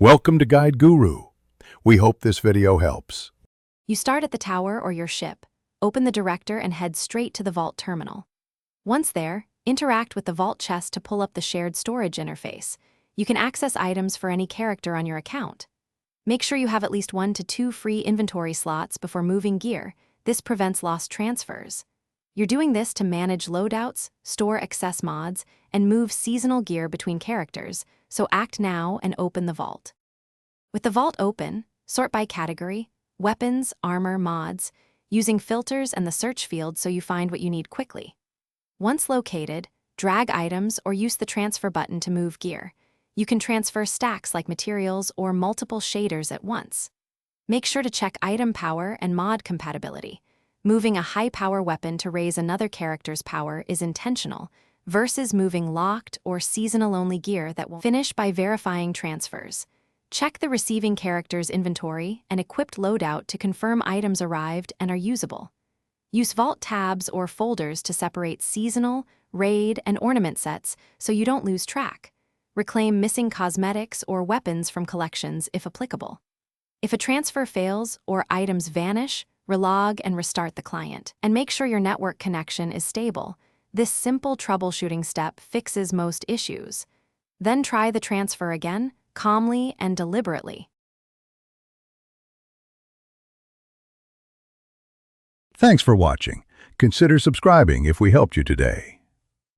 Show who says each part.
Speaker 1: Welcome to Guide Guru. We hope this video helps.
Speaker 2: You start at the tower or your ship, open the director and head straight to the vault terminal. Once there, interact with the vault chest to pull up the shared storage interface. You can access items for any character on your account. Make sure you have at least 1 to 2 free inventory slots before moving gear. This prevents lost transfers. You're doing this to manage loadouts, store excess mods, and move seasonal gear between characters, so act now and open the vault. With the vault open, sort by category, weapons, armor, mods, using filters and the search field so you find what you need quickly. Once located, drag items or use the transfer button to move gear. You can transfer stacks like materials or multiple shaders at once. Make sure to check item power and mod compatibility. Moving a high-power weapon to raise another character's power is intentional, versus moving locked or seasonal-only gear that will finish by verifying transfers. Check the receiving character's inventory and equipped loadout to confirm items arrived and are usable. Use vault tabs or folders to separate seasonal, raid, and ornament sets so you don't lose track. Reclaim missing cosmetics or weapons from collections if applicable. If a transfer fails or items vanish, relog and restart the client. And make sure your network connection is stable. This simple troubleshooting step fixes most issues. Then try the transfer again, calmly and deliberately.
Speaker 1: Thanks for watching. Consider subscribing if we helped you today.